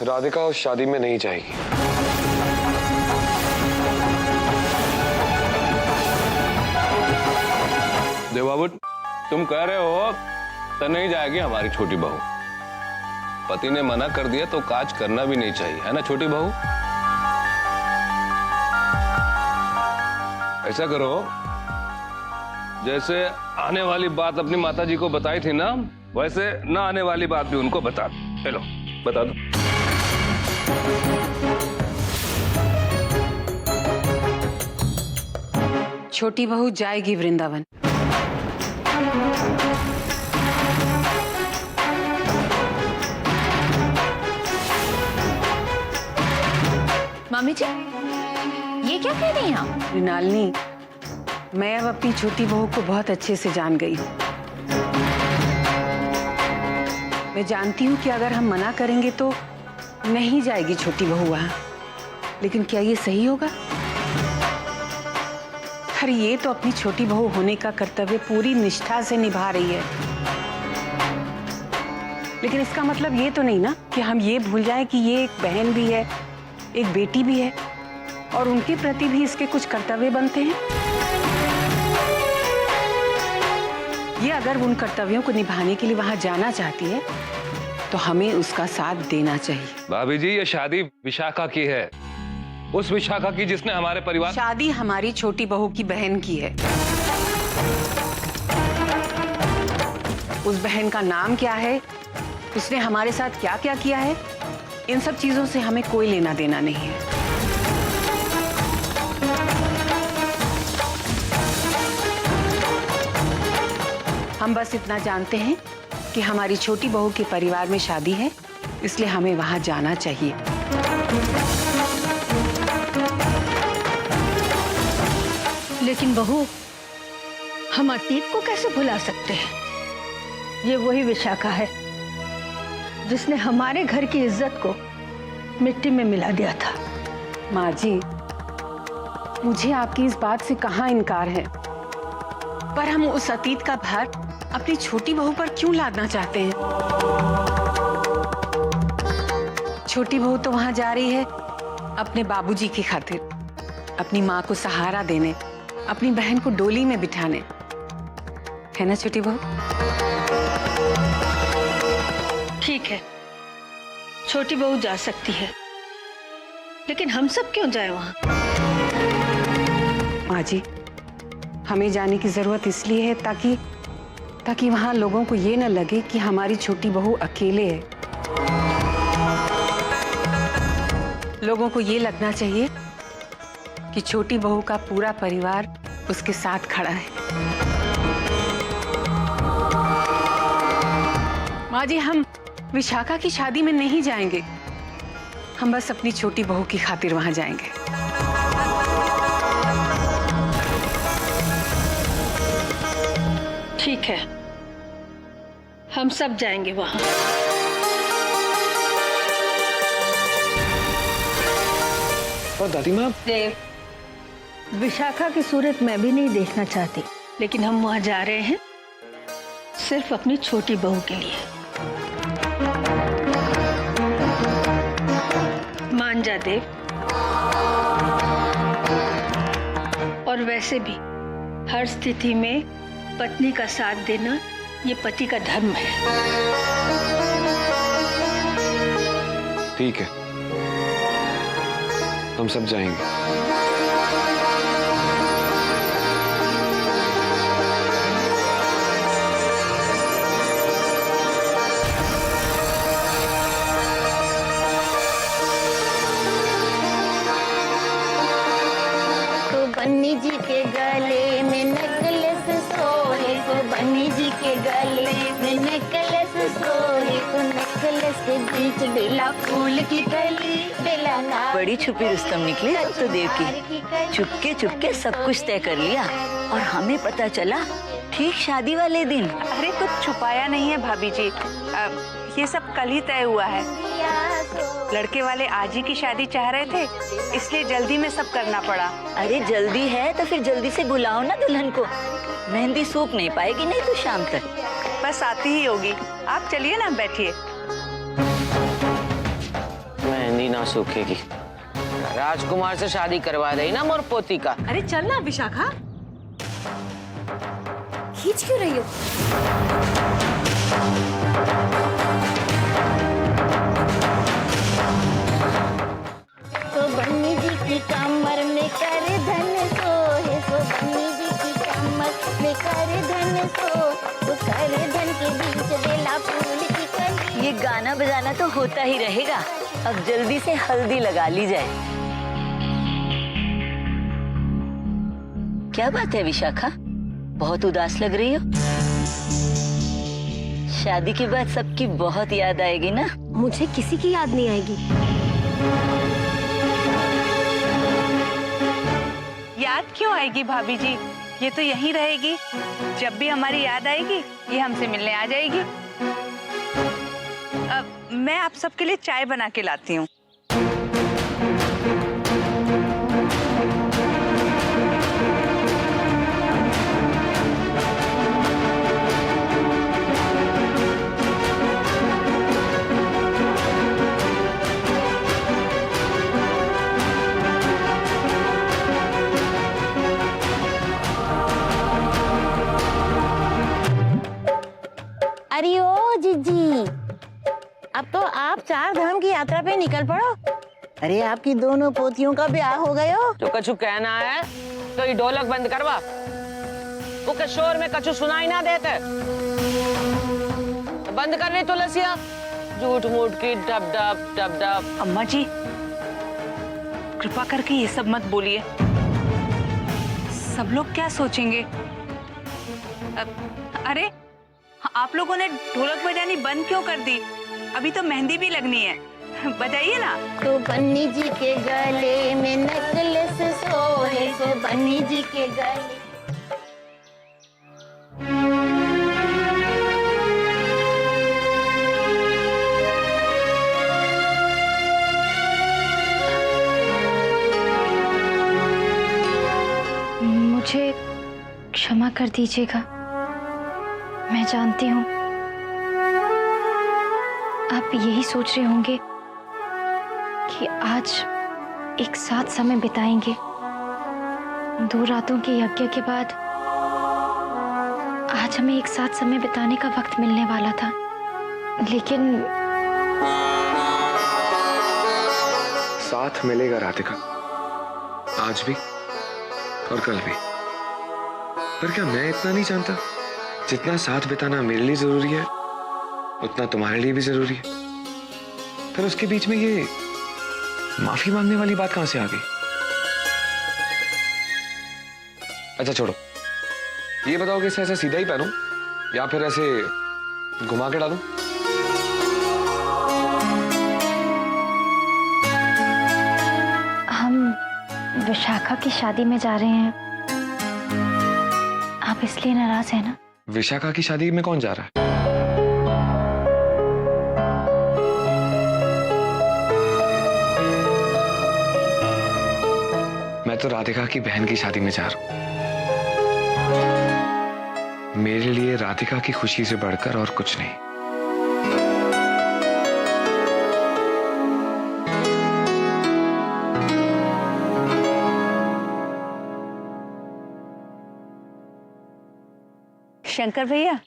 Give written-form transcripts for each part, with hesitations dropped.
राधिका उस शादी में नहीं जाएगी। देवावुट, तुम कह रहे हो तो नहीं जाएगी हमारी छोटी बहू। पति ने मना कर दिया तो काज करना भी नहीं चाहिए, है ना छोटी बहू? ऐसा करो, जैसे आने वाली बात अपनी माताजी को बताई थी ना, वैसे ना आने वाली बात भी उनको बता दो। चलो बता दो। छोटी बहू जाएगी वृंदावन। मामी जी, ये क्या कह रही हैं आप? मृणालिनी, मैं अब अपनी छोटी बहू को बहुत अच्छे से जान गई हूँ। मैं जानती हूँ कि अगर हम मना करेंगे तो नहीं जाएगी छोटी बहू वहां, लेकिन क्या ये सही होगा? अरे ये तो अपनी छोटी बहू होने का कर्तव्य पूरी निष्ठा से निभा रही है, लेकिन इसका मतलब ये तो नहीं ना कि हम ये भूल जाएं कि ये एक बहन भी है, एक बेटी भी है, और उनके प्रति भी इसके कुछ कर्तव्य बनते हैं। ये अगर उन कर्तव्यों को निभाने के लिए वहां जाना चाहती है तो हमें उसका साथ देना चाहिए। भाभी जी, ये शादी विशाखा की है, उस विशाखा की जिसने हमारे परिवार। शादी हमारी छोटी बहू की बहन की है। उस बहन का नाम क्या है, उसने हमारे साथ क्या क्या किया है, इन सब चीजों से हमें कोई लेना देना नहीं है। हम बस इतना जानते हैं कि हमारी छोटी बहू के परिवार में शादी है, इसलिए हमें वहां जाना चाहिए। लेकिन बहू, हम अतीत को कैसे भुला सकते हैं? ये वही विशाखा है जिसने हमारे घर की इज्जत को मिट्टी में मिला दिया था। माँ जी, मुझे आपकी इस बात से कहाँ इनकार है, पर हम उस अतीत का भार अपनी छोटी बहू पर क्यों लादना चाहते हैं? छोटी बहू तो वहां जा रही है अपने बाबूजी की खातिर, अपनी माँ को सहारा देने, अपनी बहन को डोली में बिठाने, है ना छोटी बहू? ठीक है, छोटी बहू जा सकती है, लेकिन हम सब क्यों जाए वहां? माँ जी, हमें जाने की जरूरत इसलिए है ताकि वहां लोगों को ये न लगे कि हमारी छोटी बहू अकेले है। लोगों को ये लगना चाहिए कि छोटी बहू का पूरा परिवार उसके साथ खड़ा है। माँ जी, हम विशाखा की शादी में नहीं जाएंगे, हम बस अपनी छोटी बहू की खातिर वहां जाएंगे। ठीक है, हम सब जाएंगे वहां। और दादी माँ, देव, विशाखा की सूरत मैं भी नहीं देखना चाहती, लेकिन हम वहां जा रहे हैं सिर्फ अपनी छोटी बहू के लिए। मान जा देव। और वैसे भी हर स्थिति में पत्नी का साथ देना ये पति का धर्म है। ठीक है, हम सब जाएंगे। बन्नी जी के गले में नेकलेस सोहे, तो बन्नी जी के गले में नेकलेस सोहे, तो नेकलेस के बीच बेला फूल की कली, बेला ना। बड़ी छुपी रुस्तम निकली तो देव की, चुपके चुपके सब कुछ तय कर लिया और हमें पता चला ठीक शादी वाले दिन। अरे कुछ छुपाया नहीं है भाभी जी, ये सब कल ही तय हुआ है। लड़के वाले आज ही की शादी चाह रहे थे, इसलिए जल्दी में सब करना पड़ा। अरे जल्दी है तो फिर जल्दी से बुलाओ ना दुल्हन को, मेहंदी सूख नहीं पाएगी नहीं तो शाम तक। बस आती ही होगी, आप चलिए ना, बैठिए। सूखेगी। राजकुमार से शादी करवा रही ना मोर पोती का। अरे चल ना विशाखा। खींच क्यों रही हो? तो बन्नी जी की कमर में कर धन सोहे, तो बन्नी जी की कमर में कर धन सो, तो कर धन के बीच बेला फूल की कली। ये गाना बजाना तो होता ही रहेगा, अब जल्दी से हल्दी लगा ली जाए। क्या बात है विशाखा, बहुत उदास लग रही हो? शादी के बाद सबकी बहुत याद आएगी ना? मुझे किसी की याद नहीं आएगी। याद क्यों आएगी भाभी जी, ये तो यहीं रहेगी। जब भी हमारी याद आएगी ये हमसे मिलने आ जाएगी। मैं आप सबके लिए चाय बना के लाती हूँ। अरे ओ जीजी, अब तो आप 4 धाम की यात्रा पे निकल पड़ो। अरे आपकी दोनों पोतियों का ब्याह हो गया हो। जो कछु कहना है तो ये ढोलक बंद करवा, वो के शोर में कछु सुनाई ना देते। बंद कर रही तुलसिया, झूठ मूठ की डब डब डब डब। अम्मा जी कृपा करके ये सब मत बोलिए, सब लोग क्या सोचेंगे। अरे आप लोगों ने ढोलक बजानी बंद क्यों कर दी? अभी तो मेहंदी भी लगनी है, बजाइए ना। तो बन्नी जी के गले में नेकलेस सोहे, तो बन्नी जी के गले। मुझे क्षमा कर दीजिएगा, मैं जानती हूँ आप यही सोच रहे होंगे कि आज एक साथ समय बिताएंगे। 2 रातों के यज्ञ के बाद आज हमें एक साथ समय बिताने का वक्त मिलने वाला था, लेकिन साथ मिलेगा राधिका, आज भी और कल भी। पर क्या मैं इतना नहीं जानता? जितना साथ बिताना मेरे लिए जरूरी है उतना तुम्हारे लिए भी जरूरी है। फिर उसके बीच में ये माफी मांगने वाली बात कहां से आ गई? अच्छा छोड़ो, ये बताओ कि इसे ऐसा सीधा ही पहनूं या फिर ऐसे घुमा के डालूं? हम विशाखा की शादी में जा रहे हैं, आप इसलिए नाराज हैं ना? विशाखा की शादी में कौन जा रहा है? मैं तो राधिका की बहन की शादी में जा रहा हूं। मेरे लिए राधिका की खुशी से बढ़कर और कुछ नहीं। शंकर भैया,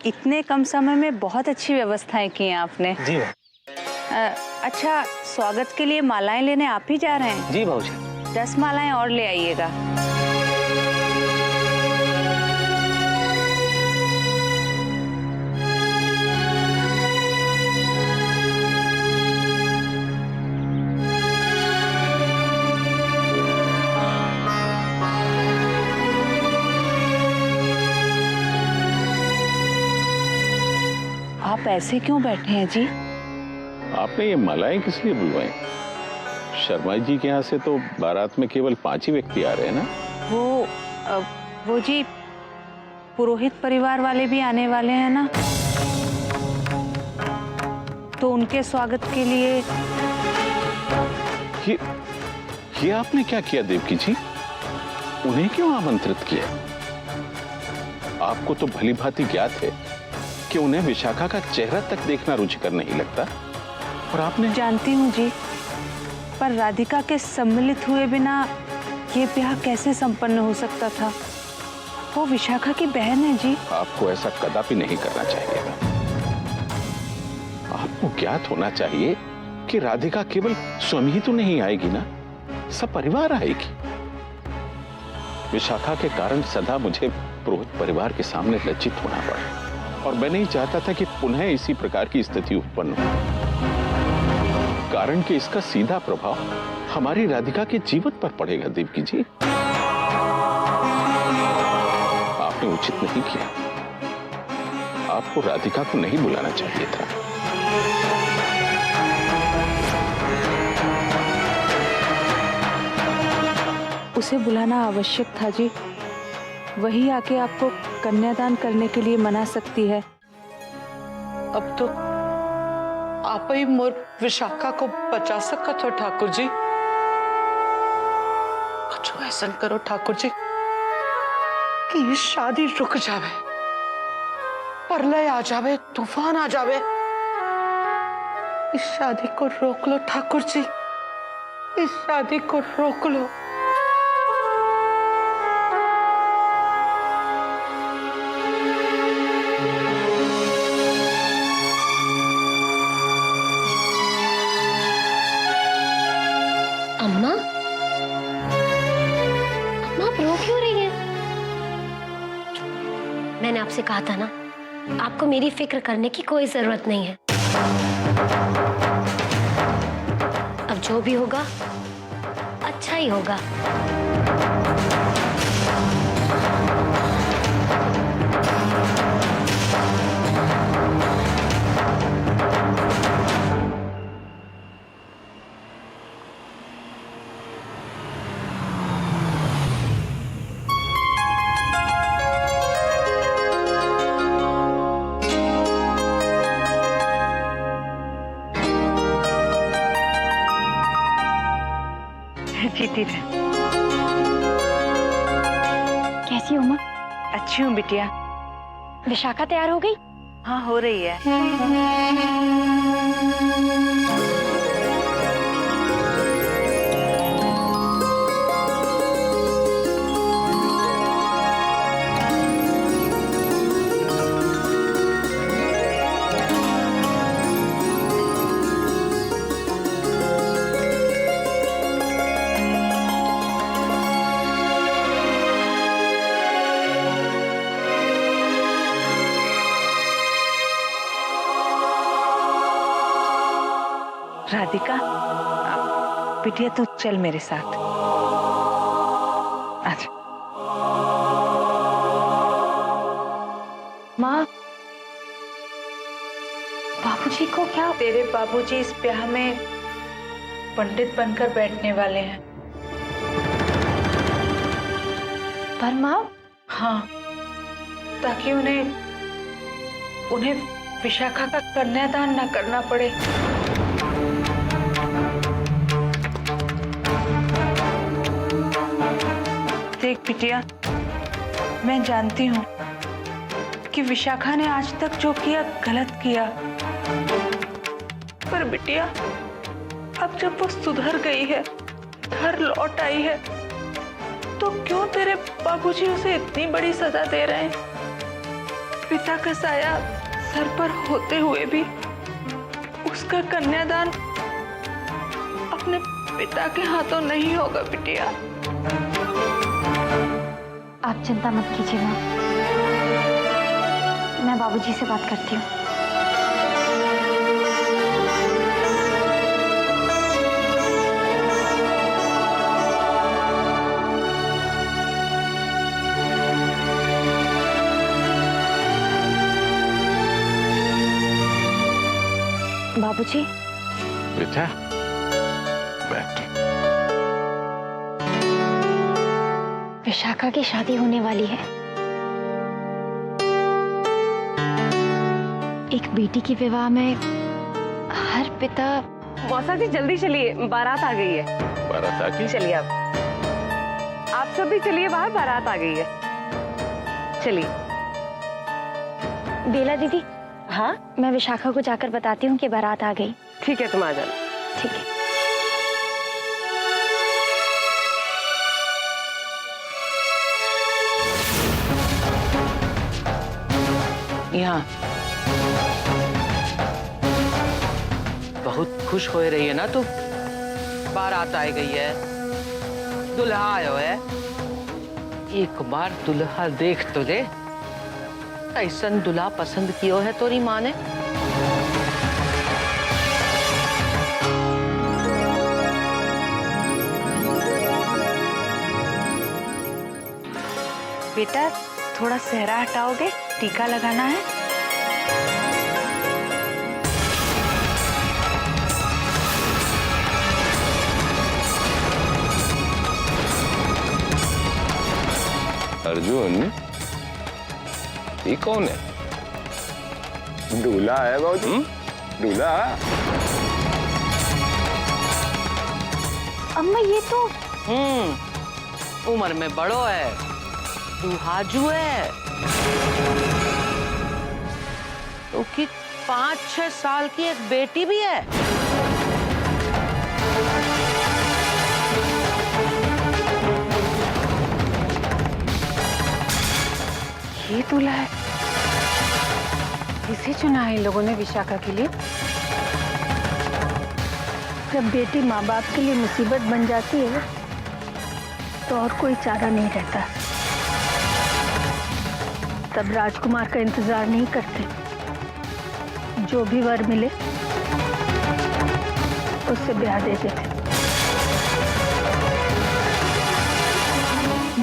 इतने कम समय में बहुत अच्छी व्यवस्थाएं की हैं आपने। जी अच्छा, स्वागत के लिए मालाएं लेने आप ही जा रहे हैं? जी भाऊजी। 10 मालाएं और ले आइएगा। आप ऐसे क्यों बैठे हैं जी? आपने ये मालाएं किस लिए बुलवाई? शर्मा जी के यहाँ से तो बारात में केवल 5 ही व्यक्ति आ रहे हैं ना? वो जी पुरोहित परिवार वाले भी आने वाले हैं ना, तो उनके स्वागत के लिए। ये आपने क्या किया देवकी जी? उन्हें क्यों आमंत्रित किया? आपको तो भली भांति ज्ञात है कि उन्हें विशाखा का चेहरा तक देखना रुचिकर नहीं लगता, और आपने। जानती हूँ जी, पर राधिका के सम्मिलित हुए बिना ये ब्याह कैसे संपन्न हो सकता था? वो विशाखा की बहन है जी। आपको ऐसा कदापि नहीं करना चाहिए। आपको ज्ञात होना चाहिए कि राधिका केवल स्वयं ही तो नहीं आएगी ना, सब परिवार आएगी। विशाखा के कारण सदा मुझे पुरोहित परिवार के सामने लज्जित होना पड़ा और मैं नहीं चाहता था कि पुनः इसी प्रकार की स्थिति उत्पन्न हो, कारण कि इसका सीधा प्रभाव हमारी राधिका के जीवन पर पड़ेगा। देवकी जी, आपने उचित नहीं किया। आपको राधिका को नहीं बुलाना चाहिए था। उसे बुलाना आवश्यक था जी। वही आके आपको कन्यादान करने के लिए मना सकती है। अब तो आप ही मोर विशाखा को बचा सकत हो ठाकुर जी। कुछ ऐसा करो ठाकुर जी कि ये शादी रुक जावे, प्रलय आ जावे, तूफान आ जावे। इस शादी को रोक लो ठाकुर जी, इस शादी को रोक लो। अम्मा, अम्मा आप रो क्यों रही हैं? मैंने आपसे कहा था ना, आपको मेरी फिक्र करने की कोई जरूरत नहीं है। अब जो भी होगा अच्छा ही होगा। जीती रहे। कैसी हो माँ? अच्छी हूँ बिटिया। विशाखा तैयार हो गई? हाँ, हो रही है। राधिका, बिटिया तो चल मेरे साथ। अच्छा। माँ, बाबूजी को क्या? तेरे बाबूजी इस ब्याह में पंडित बनकर बैठने वाले हैं। पर माँ? हाँ, ताकि उन्हें विशाखा का कन्यादान न करना पड़े। देख बिटिया, मैं जानती हूँ कि विशाखा ने आज तक जो किया गलत किया, पर बिटिया अब जब वो सुधर गई है, घर लौट आई है, तो क्यों तेरे बाबूजी उसे इतनी बड़ी सजा दे रहे हैं? पिता का साया सर पर होते हुए भी उसका कन्यादान अपने पिता के हाथों नहीं होगा बिटिया। आप चिंता मत कीजिए माँ, मैं बाबूजी से बात करती हूँ। बाबूजी। बेटा, बैठ। विशाखा की शादी होने वाली है। एक बेटी की विवाह में हर पिता। मौसा जी जल्दी चलिए, बारात आ गई है। बारात आ गई? चलिए आप सब भी चलिए बाहर, बारात आ गई है। चलिए। बेला दीदी। हाँ, मैं विशाखा को जाकर बताती हूँ कि बारात आ गई। ठीक है, तुम आ जाना। ठीक है। यहाँ बहुत खुश हो रही है ना तू? बारात आ गई है, दुल्हा आयो है। एक बार दुल्हा देख तो ले, कैसन दुल्हा पसंद कियो है तोरी माँ ने। बेटा थोड़ा सेहरा हटाओगे, टीका लगाना है। अर्जुन, ये कौन है? दूल्हा है बाबूजी। दूल्हा? अम्मा ये तो उम्र में बड़ो है, दुहाजू है। तो कि 5-6 साल की एक बेटी भी है। ये दूल्हा है, इसे चुना है इन लोगों ने विशाखा के लिए। जब बेटी माँ बाप के लिए मुसीबत बन जाती है तो और कोई चारा नहीं रहता। तब राजकुमार का इंतजार नहीं करते, जो भी वर मिले उससे ब्याह दे देते।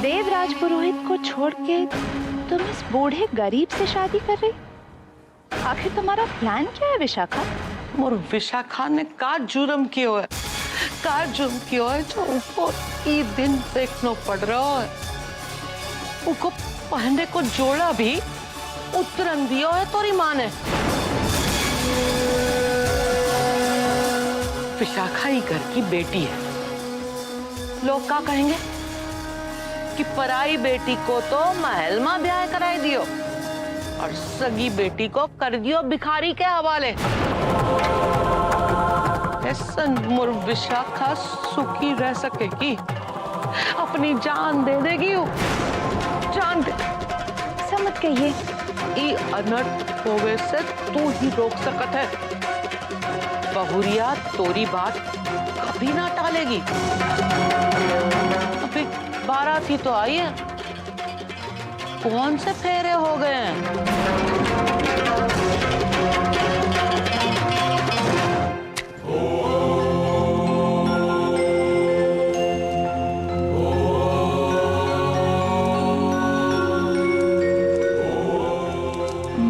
देवराज पुरोहित को छोड़ के तुम इस बूढ़े गरीब से शादी कर रही? आखिर तुम्हारा प्लान क्या है विशाखा? मोर विशाखा ने का जुर्म कियो है, का जुर्म कियो है जो उसको ई दिन देखना पड़ रहा है। उसको पहनने को जोड़ा भी उतरन दियो है तोरी माँ ने। विशाखा ही घर की बेटी है। लोग क्या कहेंगे कि पराई बेटी को तो महल में ब्याह कराई दियो और सगी बेटी को कर दियो भिखारी के हवाले। ऐसा मोर विशाखा सुखी रह सकेगी? अपनी जान दे देगी वो, जान दे। ऐसा मत कहिए। ये अनर्थ होवे से तू ही रोक सकत है। बहुरिया तोरी बात कभी ना टालेगी। अभी बारात ही तो आई है, कौन से फेरे हो गए हैं?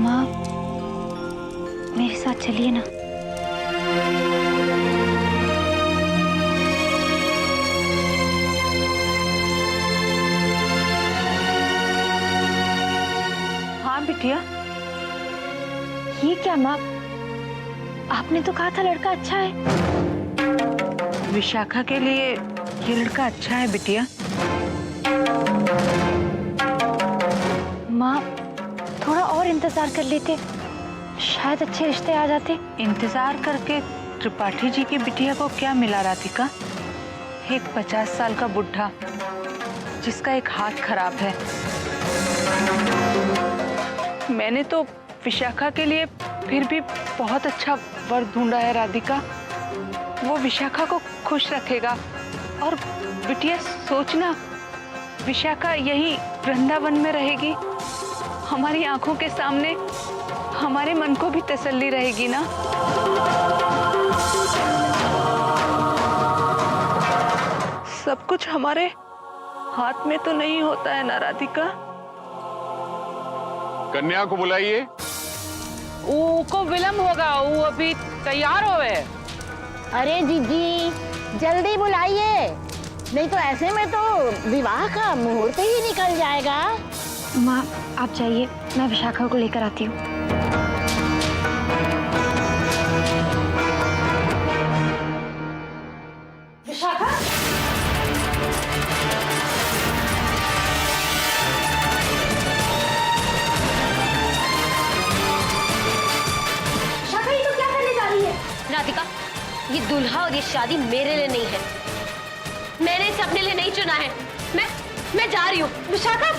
माँ मेरे साथ चलिए ना। बिटिया ये क्या माँ, आपने तो कहा था लड़का अच्छा है। विशाखा के लिए ये लड़का अच्छा है बिटिया। माँ थोड़ा और इंतजार कर लेते, शायद अच्छे रिश्ते आ जाते। इंतजार करके त्रिपाठी जी की बिटिया को क्या मिला राधिका? एक 50 साल का बुढ़ा जिसका एक हाथ खराब है। मैंने तो विशाखा के लिए फिर भी बहुत अच्छा वर ढूंढा है राधिका। वो विशाखा को खुश रखेगा। और बिटिया सोचना, विशाखा यही वृंदावन में रहेगी, हमारी आंखों के सामने, हमारे मन को भी तसल्ली रहेगी ना। सब कुछ हमारे हाथ में तो नहीं होता है ना राधिका। कन्या को बुलाइए। को विलम्ब होगा, वो अभी तैयार होवे। अरे जीजी जल्दी बुलाइए, नहीं तो ऐसे में तो विवाह का मुहूर्त ही निकल जाएगा। माँ आप जाइए, मैं विशाखा को लेकर आती हूँ। विशाखा राधिका, ये दूल्हा और ये शादी मेरे लिए नहीं है। मैंने इसे अपने लिए नहीं चुना है। मैं जा रही हूँ। विशाखा